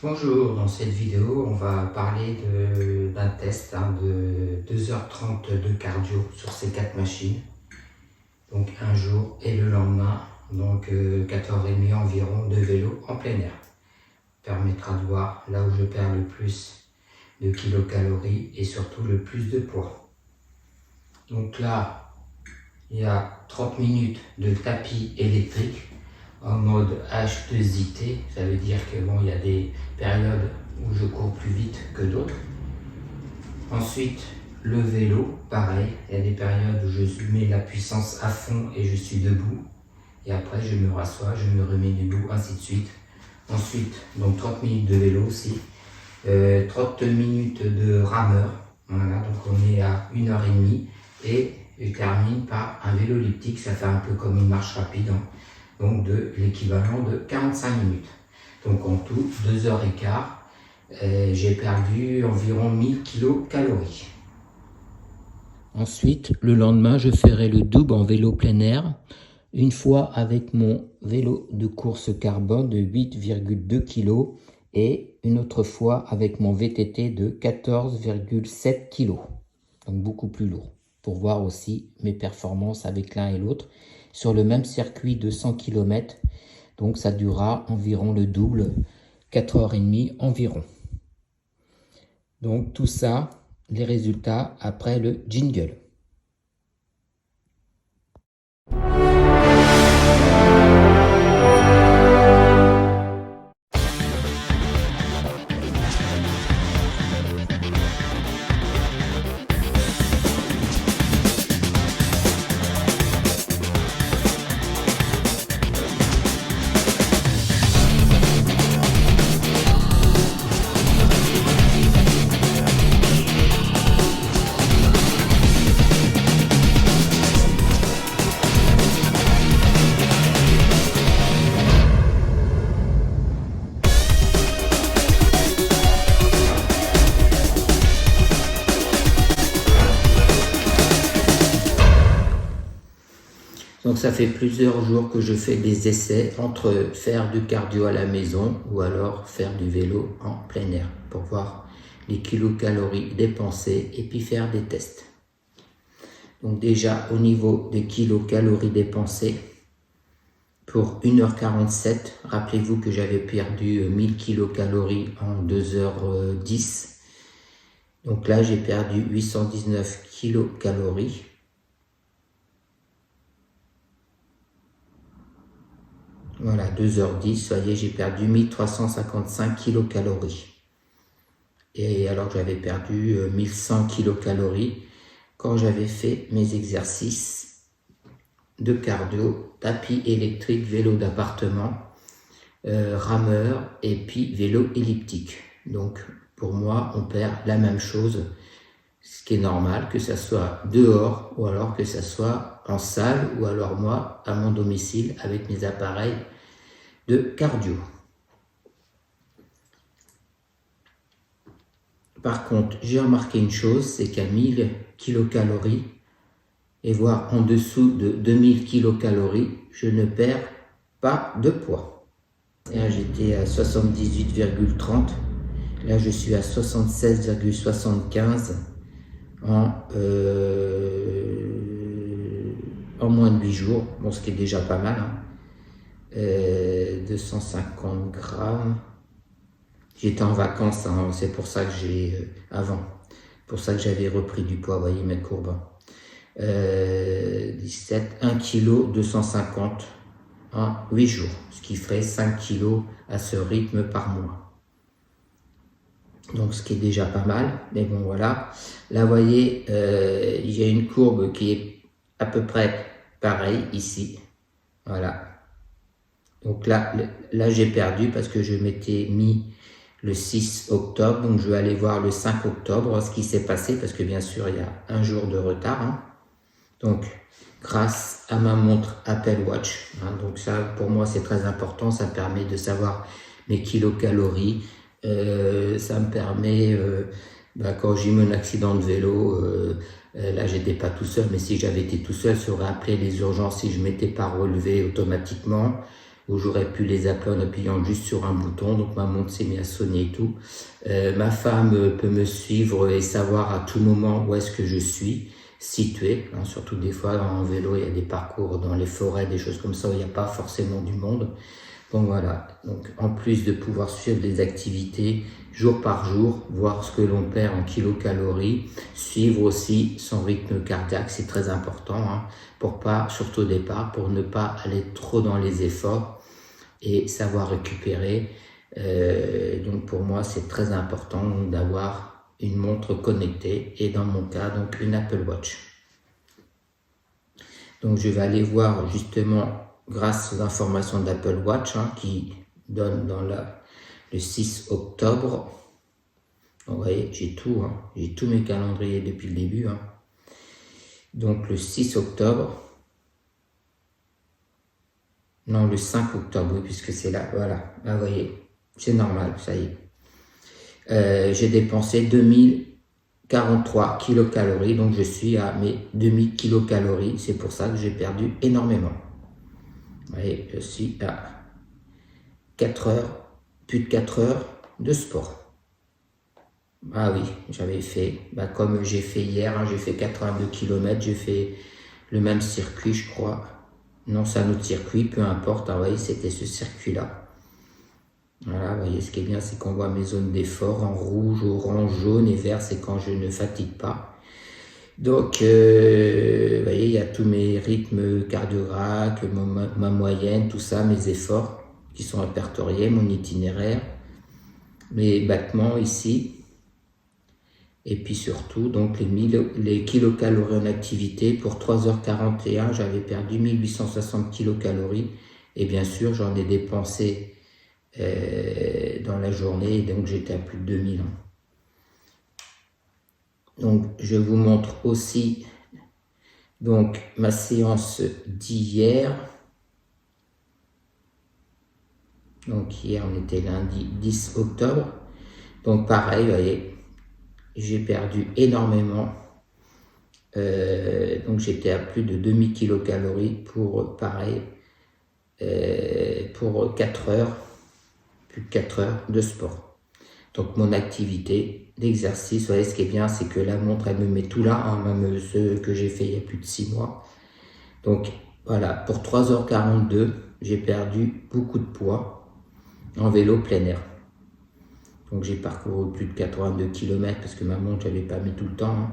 Bonjour, dans cette vidéo, on va parler d'un test de 2h30 de cardio sur ces 4 machines. Donc un jour et le lendemain, donc 4h30 environ de vélo en plein air. Permettra de voir là où je perds le plus de kilocalories et surtout le plus de poids. Donc là, il y a 30 minutes de tapis électrique en mode H2IT, ça veut dire que bon, il y a des périodes où je cours plus vite que d'autres. Ensuite, le vélo, pareil, il y a des périodes où je mets la puissance à fond et je suis debout. Et après, je me rassois, je me remets debout, ainsi de suite. Ensuite, donc 30 minutes de vélo aussi, 30 minutes de rameur. Voilà, donc on est à 1h30 et je termine par un vélo elliptique, ça fait un peu comme une marche rapide, hein. Donc de l'équivalent de 45 minutes. Donc en tout, 2h15, j'ai perdu environ 1000 kilocalories. Ensuite, le lendemain, je ferai le double en vélo plein air, une fois avec mon vélo de course carbone de 8,2 kg et une autre fois avec mon VTT de 14,7 kg. Donc beaucoup plus lourd, pour voir aussi mes performances avec l'un et l'autre sur le même circuit de 100 km. Donc ça durera environ le double, 4h30 environ. Donc tout ça, les résultats après le jingle. Donc ça fait plusieurs jours que je fais des essais entre faire du cardio à la maison ou alors faire du vélo en plein air pour voir les kilocalories dépensées et puis faire des tests. Donc déjà au niveau des kilocalories dépensées, pour 1h47, rappelez-vous que j'avais perdu 1000 kilocalories en 2h10. Donc là j'ai perdu 819 kilocalories. Voilà, 2h10, voyez, j'ai perdu 1355 kilocalories. Et alors que j'avais perdu 1100 kilocalories quand j'avais fait mes exercices de cardio, tapis électrique, vélo d'appartement, rameur et puis vélo elliptique. Donc pour moi, on perd la même chose, ce qui est normal, que ça soit dehors ou alors que ça soit en salle ou alors moi à mon domicile avec mes appareils de cardio. Par contre, j'ai remarqué une chose, c'est qu'à 1000 kilocalories et voire en dessous de 2000 kilocalories, je ne perds pas de poids. Là, j'étais à 78,30. Là, je suis à 76,75 en moins de 8 jours. Bon, ce qui est déjà pas mal, hein. 250 grammes. J'étais en vacances, hein, c'est pour ça que j'ai pour ça que j'avais repris du poids, vous voyez mes courbes. 17, 1 kg 250 en 8 jours, ce qui ferait 5 kg à ce rythme par mois. Donc ce qui est déjà pas mal, mais bon voilà. Là vous voyez, il y a une courbe qui est à peu près pareille ici, voilà. Donc là j'ai perdu parce que je m'étais mis le 6 octobre, donc je vais aller voir le 5 octobre ce qui s'est passé, parce que bien sûr il y a un jour de retard, hein. Donc grâce à ma montre Apple Watch, hein, donc ça pour moi c'est très important, ça me permet de savoir mes kilocalories, ça me permet, quand j'ai eu mon accident de vélo, là j'étais pas tout seul, mais si j'avais été tout seul, ça aurait appelé les urgences si je m'étais pas relevé automatiquement. où j'aurais pu les appeler en appuyant juste sur un bouton. Donc ma montre s'est mise à sonner et tout. Ma femme peut me suivre et savoir à tout moment où est-ce que je suis situé. Hein, surtout des fois en vélo, il y a des parcours dans les forêts, des choses comme ça où il n'y a pas forcément du monde. Donc voilà, donc en plus de pouvoir suivre les activités jour par jour, voir ce que l'on perd en kilocalories, suivre aussi son rythme cardiaque, c'est très important, hein, pour pas, surtout au départ, pour ne pas aller trop dans les efforts et savoir récupérer. Donc pour moi, c'est très important d'avoir une montre connectée et dans mon cas, donc une Apple Watch. Donc je vais aller voir justement grâce aux informations d'Apple Watch, hein, qui donne dans le 6 octobre. Donc, vous voyez, j'ai tout, hein, j'ai tous mes calendriers depuis le début. Hein. Donc le 6 octobre, non le 5 octobre, oui, puisque c'est là, voilà, là vous voyez, c'est normal, ça y est. J'ai dépensé 2043 kilocalories, donc je suis à mes 2000 kilocalories, c'est pour ça que j'ai perdu énormément. Vous voyez, je suis à 4 heures, plus de 4 heures de sport. Ah oui, j'avais fait, comme j'ai fait hier, hein, j'ai fait 82 km, j'ai fait le même circuit, je crois. Non, c'est un autre circuit, peu importe, hein, vous voyez, c'était ce circuit-là. Voilà, vous voyez, ce qui est bien, c'est qu'on voit mes zones d'effort en rouge, orange, jaune et vert, c'est quand je ne fatigue pas. Donc, vous voyez, il y a tous mes rythmes cardiaques, ma moyenne, tout ça, mes efforts qui sont répertoriés, mon itinéraire, mes battements ici. Et puis surtout, donc les kilocalories en activité, pour 3h41, j'avais perdu 1860 kilocalories. Et bien sûr, j'en ai dépensé dans la journée, donc j'étais à plus de 2000. Donc, je vous montre aussi donc ma séance d'hier. Donc hier, on était lundi 10 octobre. Donc pareil, vous voyez, j'ai perdu énormément. Donc j'étais à plus de 2000 kilocalories pour pareil, pour 4 heures, plus de 4 heures de sport. Donc mon activité d'exercice, vous voyez, ce qui est bien, c'est que la montre, elle me met tout là, hein, même ce que j'ai fait il y a plus de 6 mois. Donc voilà, pour 3h42, j'ai perdu beaucoup de poids en vélo plein air. Donc j'ai parcouru plus de 82 km parce que ma montre, je n'avais pas mis tout le temps, hein.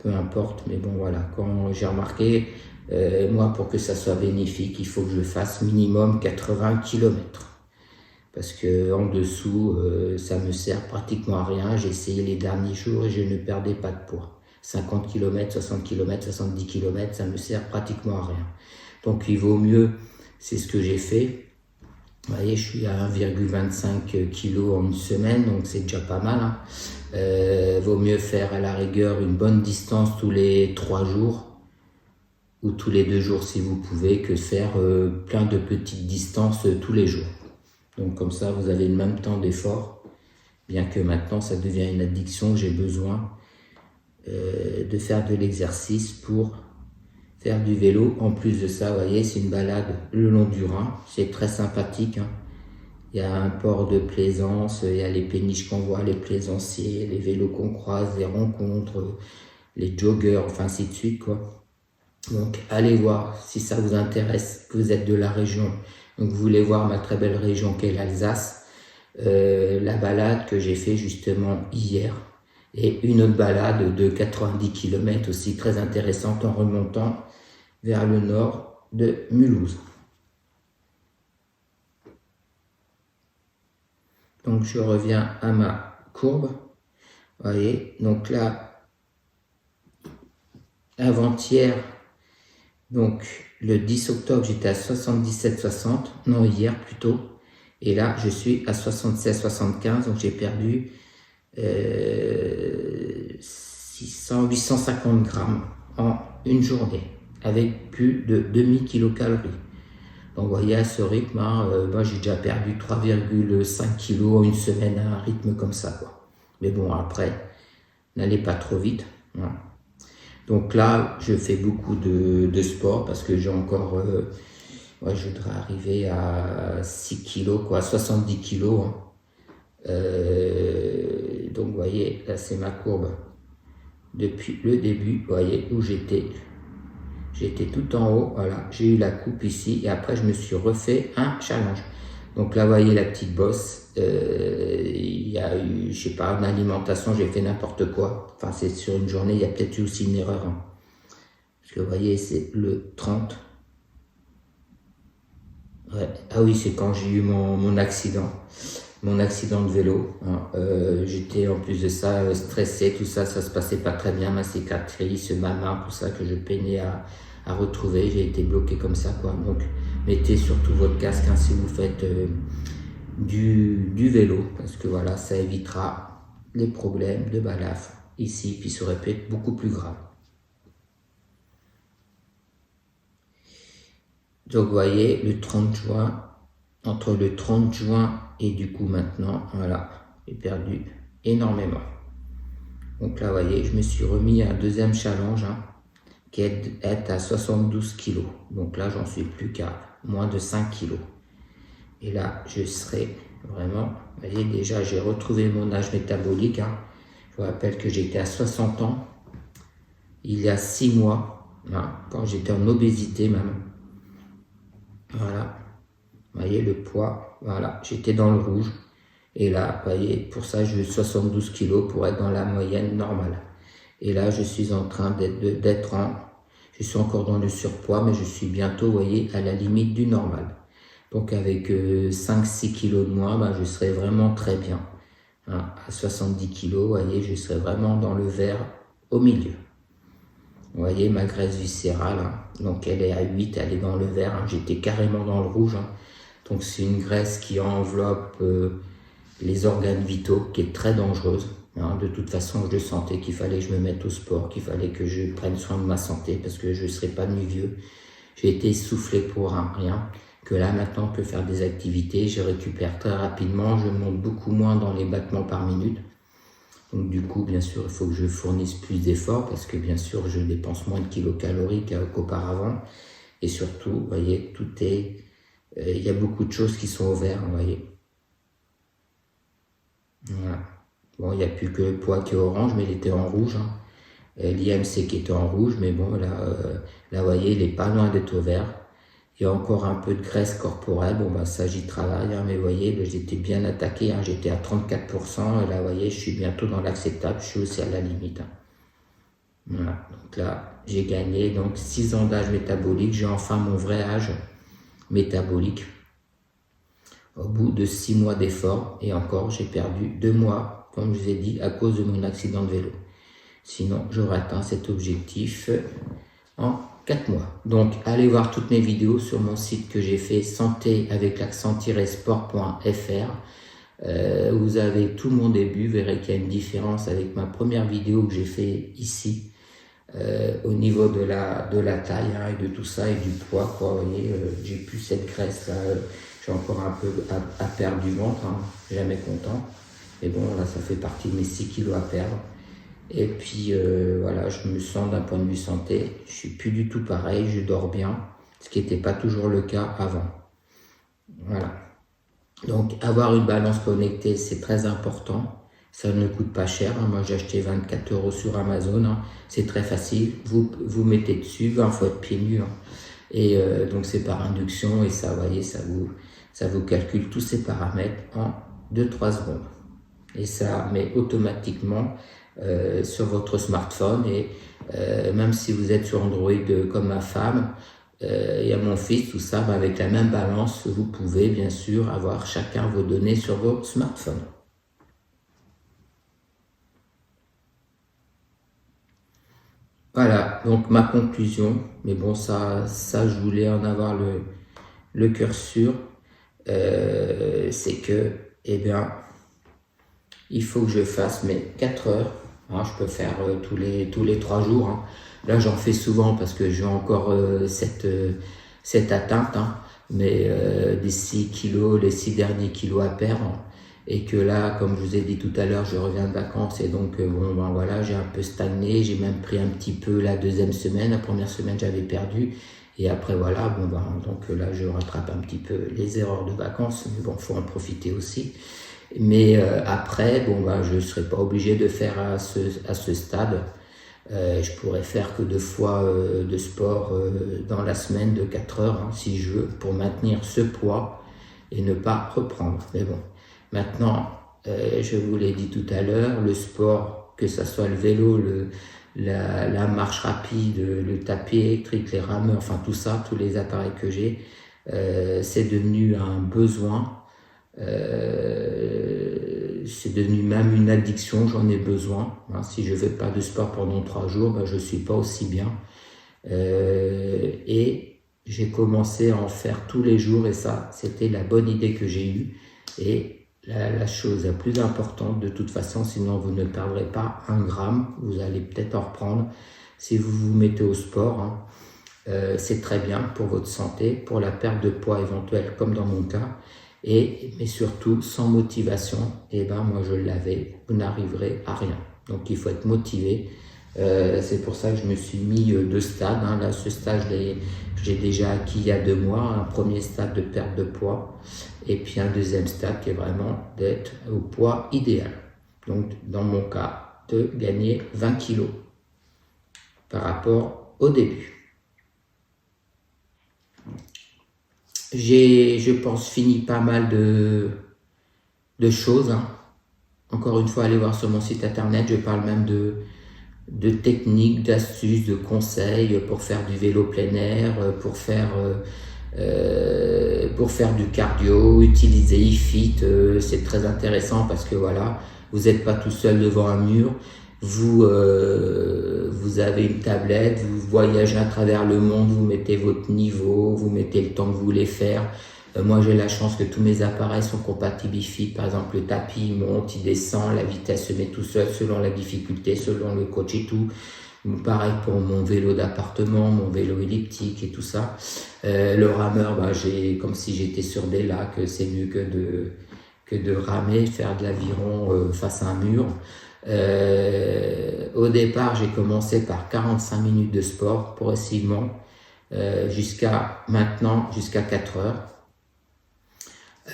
Peu importe, mais bon voilà, quand j'ai remarqué, moi pour que ça soit bénéfique, il faut que je fasse minimum 80 km. Parce que en dessous, ça me sert pratiquement à rien. J'ai essayé les derniers jours et je ne perdais pas de poids. 50 km, 60 km, 70 km, ça me sert pratiquement à rien. Donc il vaut mieux, c'est ce que j'ai fait. Vous voyez, je suis à 1,25 kg en une semaine, donc c'est déjà pas mal. Hein. Vaut mieux faire à la rigueur une bonne distance tous les 3 jours ou tous les 2 jours si vous pouvez, que faire plein de petites distances tous les jours. Donc comme ça, vous avez le même temps d'effort, bien que maintenant ça devient une addiction, j'ai besoin de faire de l'exercice pour faire du vélo. En plus de ça, vous voyez, c'est une balade le long du Rhin, c'est très sympathique. Hein. Il y a un port de plaisance, il y a les péniches qu'on voit, les plaisanciers, les vélos qu'on croise, les rencontres, les joggers, enfin ainsi de suite, quoi. Donc allez voir si ça vous intéresse, que vous êtes de la région. Donc vous voulez voir ma très belle région qu'est l'Alsace, la balade que j'ai fait justement hier, et une autre balade de 90 km aussi très intéressante en remontant vers le nord de Mulhouse. Donc je reviens à ma courbe, vous voyez, donc là, avant-hier, donc le 10 octobre, j'étais à 77,60, non hier plutôt, et là je suis à 76,75, donc j'ai perdu 850 grammes en une journée, avec plus de 2000 kilocalories. Donc vous voyez, à ce rythme, hein, moi j'ai déjà perdu 3,5 kg en une semaine à un rythme comme ça, quoi. Mais bon, après, n'allez pas trop vite. Hein. Donc là, je fais beaucoup de sport parce que j'ai encore Ouais, je voudrais arriver à 6 kilos, quoi, 70 kilos. Hein. Donc, vous voyez, là, c'est ma courbe. Depuis le début, vous voyez, où j'étais. J'étais tout en haut, voilà. J'ai eu la coupe ici, et après, je me suis refait un challenge. Donc là, vous voyez la petite bosse. Il y a eu, je sais pas, une alimentation, j'ai fait n'importe quoi. Enfin, c'est sur une journée, il y a peut-être eu aussi une erreur. Hein. Parce que vous voyez, c'est le 30. Ouais. Ah oui, c'est quand j'ai eu mon accident. Mon accident de vélo. Hein. J'étais en plus de ça stressé, tout ça, ça se passait pas très bien, ma cicatrice, ma main, tout ça que je peinais à retrouver. J'ai été bloqué comme ça, quoi. Donc, mettez surtout votre casque hein, si vous faites du vélo, parce que voilà, ça évitera les problèmes de balafre ici qui seraient peut-être beaucoup plus graves. Donc, vous voyez, le 30 juin, entre le 30 juin et du coup maintenant, voilà, j'ai perdu énormément. Donc là, vous voyez, je me suis remis à un deuxième challenge hein, qui est à 72 kg. Donc là, j'en suis plus qu'à moins de 5 kg. Et là, je serai vraiment, vous voyez, déjà, j'ai retrouvé mon âge métabolique. Hein. Je vous rappelle que j'étais à 60 ans il y a 6 mois, hein, quand j'étais en obésité même. Voilà. Vous voyez le poids, voilà, j'étais dans le rouge. Et là, vous voyez, pour ça, je veux 72 kg pour être dans la moyenne normale. Et là, je suis en train je suis encore dans le surpoids, mais je suis bientôt, vous voyez, à la limite du normal. Donc avec 5-6 kg de moins, ben, je serai vraiment très bien. Hein, à 70 kg, vous voyez, je serai vraiment dans le vert au milieu. Vous voyez, ma graisse viscérale, hein, donc elle est à 8, elle est dans le vert. Hein, j'étais carrément dans le rouge. Hein. Donc c'est une graisse qui enveloppe les organes vitaux, qui est très dangereuse. Hein. De toute façon, je sentais qu'il fallait que je me mette au sport, qu'il fallait que je prenne soin de ma santé, parce que je ne serais pas devenu vieux. J'ai été essoufflé pour rien. Que là, maintenant, je peux faire des activités, je récupère très rapidement, je monte beaucoup moins dans les battements par minute. Donc du coup, bien sûr, il faut que je fournisse plus d'efforts, parce que bien sûr, je dépense moins de kilocalories qu'auparavant. Et surtout, vous voyez, tout est... il y a beaucoup de choses qui sont au vert, vous voyez. Voilà. Bon, il n'y a plus que le poids qui est orange, mais il était en rouge. Hein. L'IMC qui était en rouge, mais bon, là, vous voyez, il n'est pas loin d'être au vert. Il y a encore un peu de graisse corporelle, bon, bah, ça, j'y travaille, hein, mais vous voyez, j'étais bien attaqué, hein, j'étais à 34%, et là, vous voyez, je suis bientôt dans l'acceptable, je suis aussi à la limite. Hein. Voilà, donc là, j'ai gagné donc 6 ans d'âge métabolique, j'ai enfin mon vrai âge métabolique. Au bout de 6 mois d'effort, et encore, j'ai perdu 2 mois, comme je vous ai dit, à cause de mon accident de vélo. Sinon, j'aurais atteint cet objectif en 4 mois. Donc, allez voir toutes mes vidéos sur mon site que j'ai fait, santé avec l'accent-sport.fr. Vous avez tout mon début, vous verrez qu'il y a une différence avec ma première vidéo que j'ai fait ici. Au niveau de la taille hein, et de tout ça et du poids, quoi, vous voyez, j'ai plus cette graisse là. J'ai encore un peu à perdre du ventre, hein, jamais content. Mais bon, là, ça fait partie de mes 6 kilos à perdre. Et puis, voilà, je me sens d'un point de vue santé, je suis plus du tout pareil, je dors bien, ce qui n'était pas toujours le cas avant. Voilà. Donc, avoir une balance connectée, c'est très important. Ça ne coûte pas cher. Hein. Moi, j'ai acheté 24 € sur Amazon. Hein. C'est très facile. Vous mettez dessus, il faut être pieds nus. Hein. Et donc, c'est par induction et ça, vous voyez, ça vous calcule tous ces paramètres en 2-3 secondes. Et ça met automatiquement sur votre smartphone. Et même si vous êtes sur Android comme ma femme, et à mon fils, tout ça, avec la même balance, vous pouvez bien sûr avoir chacun vos données sur vos smartphones. Voilà, donc ma conclusion, mais bon, ça je voulais en avoir le cœur sûr, c'est que, eh bien, il faut que je fasse mes 4 heures, hein, je peux faire tous les 3 jours, hein. Là j'en fais souvent parce que j'ai encore cette atteinte, hein, mais des 6 kilos, les 6 derniers kilos à perdre, et que là, comme je vous ai dit tout à l'heure, je reviens de vacances et donc bon ben voilà, j'ai un peu stagné, j'ai même pris un petit peu la deuxième semaine, la première semaine j'avais perdu Et après, voilà, bon, ben, donc là, je rattrape un petit peu les erreurs de vacances, mais bon, faut en profiter aussi. Mais après, bon, ben, je ne serai pas obligé de faire à ce stade. Je pourrais faire que 2 fois de sport dans la semaine de 4 heures, hein, si je veux, pour maintenir ce poids et ne pas reprendre. Mais bon, maintenant, je vous l'ai dit tout à l'heure, le sport, que ce soit le vélo, la marche rapide, le tapis électrique, les rameurs, enfin tout ça, tous les appareils que j'ai, c'est devenu un besoin. C'est devenu même une addiction, j'en ai besoin. Hein, si je ne fais pas de sport pendant 3 jours, ben, je ne suis pas aussi bien. Et j'ai commencé à en faire tous les jours et ça, c'était la bonne idée que j'ai eue. Et la chose la plus importante, de toute façon, sinon vous ne perdrez pas 1 gramme, vous allez peut-être en reprendre si vous vous mettez au sport. Hein. C'est très bien pour votre santé, pour la perte de poids éventuelle, comme dans mon cas. Mais surtout, sans motivation, et ben moi je l'avais, vous n'arriverez à rien. Donc il faut être motivé. C'est pour ça que je me suis mis 2 stades. Hein. Là, ce stage, j'ai déjà acquis il y a 2 mois. Un premier stade de perte de poids et puis un deuxième stade qui est vraiment d'être au poids idéal. Donc dans mon cas, de gagner 20 kilos par rapport au début. J'ai, je pense, fini pas mal de choses. Hein. Encore une fois, allez voir sur mon site internet, je parle même de techniques, d'astuces, de conseils pour faire du vélo plein air, pour faire du cardio, utiliser iFit. C'est très intéressant parce que voilà, vous n'êtes pas tout seul devant un mur. Vous avez une tablette, vous voyagez à travers le monde, vous mettez votre niveau, vous mettez le temps que vous voulez faire. Moi, j'ai la chance que tous mes appareils sont compatibles iFit. Par exemple, le tapis il monte, il descend, la vitesse se met tout seul selon la difficulté, selon le coach et tout. Pareil pour mon vélo d'appartement, mon vélo elliptique et tout ça. Le rameur, bah, comme si j'étais sur des lacs, c'est mieux que de ramer, faire de l'aviron face à un mur. Au départ, j'ai commencé par 45 minutes de sport progressivement jusqu'à maintenant, jusqu'à 4 heures.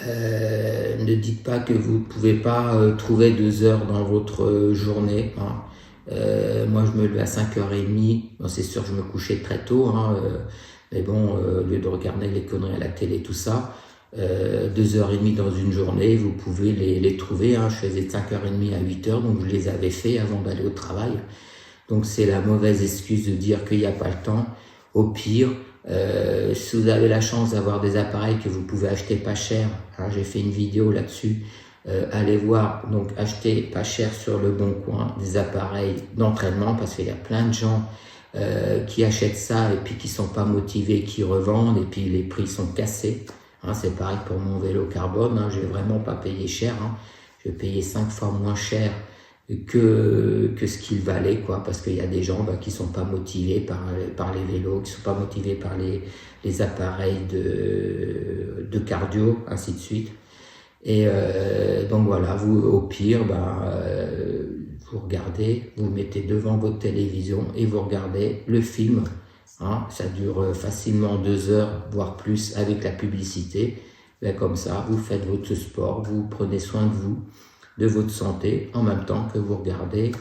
Ne dites pas que vous ne pouvez pas trouver 2 heures dans votre journée. Hein. Moi, je me levais à 5h30. Bon, c'est sûr que je me couchais très tôt. Hein, mais bon, au lieu de regarder les conneries à la télé, tout ça, 2h30 dans une journée, vous pouvez les trouver. Hein. Je faisais de 5h30 à 8h, donc je les avais fait avant d'aller au travail. Donc c'est la mauvaise excuse de dire qu'il n'y a pas le temps. Au pire, si vous avez la chance d'avoir des appareils que vous pouvez acheter pas cher, hein, j'ai fait une vidéo là-dessus, allez voir, donc acheter pas cher sur le bon coin des appareils d'entraînement parce qu'il y a plein de gens qui achètent ça et puis qui sont pas motivés, qui revendent et puis les prix sont cassés. Hein, c'est pareil pour mon vélo carbone, hein, je vais vraiment pas payer cher, hein. Je vais payer 5 fois moins cher que ce qu'il valait, quoi, parce qu'il y a des gens qui sont pas motivés par les vélos, qui sont pas motivés par les appareils de cardio, ainsi de suite. Et donc voilà, vous au pire, vous regardez, vous mettez devant votre télévision et vous regardez le film. Hein, ça dure facilement 2 heures, voire plus avec la publicité. Ben, comme ça, vous faites votre sport, vous prenez soin de vous, de votre santé, en même temps que vous regardez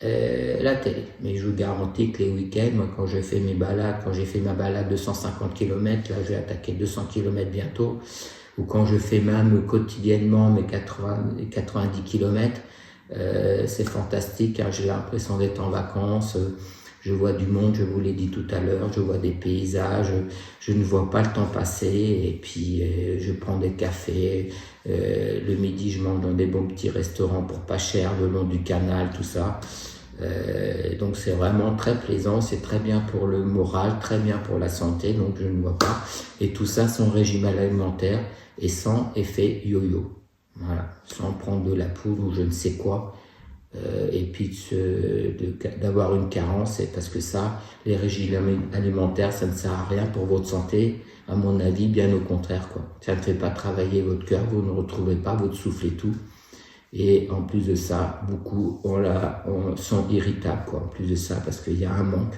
la télé. Mais je vous garantis que les week-ends, moi, quand j'ai fait ma balade de 150 km, là je vais attaquer 200 km bientôt, ou quand je fais même quotidiennement mes 90 km, c'est fantastique, hein, j'ai l'impression d'être en vacances. Je vois du monde, je vous l'ai dit tout à l'heure, je vois des paysages, je ne vois pas le temps passer et puis je prends des cafés, le midi je mange dans des bons petits restaurants pour pas cher, le long du canal, tout ça. Donc c'est vraiment très plaisant, c'est très bien pour le moral, très bien pour la santé, donc je ne vois pas. Et tout ça sans régime alimentaire et sans effet yo-yo. Voilà, sans prendre de la poudre ou je ne sais quoi. Et puis d'avoir une carence, c'est parce que ça, les régimes alimentaires, ça ne sert à rien pour votre santé, à mon avis, bien au contraire, quoi. Ça ne fait pas travailler votre cœur, vous ne retrouvez pas votre souffle et tout. Et en plus de ça, beaucoup sont irritables, quoi. En plus de ça, parce qu'il y a un manque.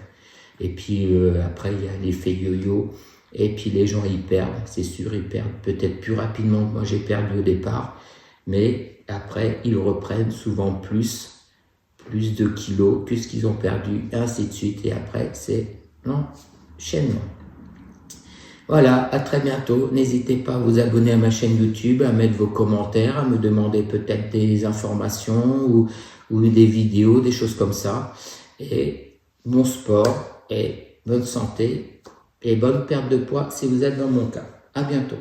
Et puis après, il y a l'effet yo-yo. Et puis les gens, ils perdent, c'est sûr, ils perdent peut-être plus rapidement que moi j'ai perdu au départ. Mais après, ils reprennent souvent plus de kilos que ce qu'ils ont perdu, et ainsi de suite. Et après, c'est l'enchaînement. Voilà, à très bientôt. N'hésitez pas à vous abonner à ma chaîne YouTube, à mettre vos commentaires, à me demander peut-être des informations ou des vidéos, des choses comme ça. Et bon sport et bonne santé et bonne perte de poids si vous êtes dans mon cas. À bientôt.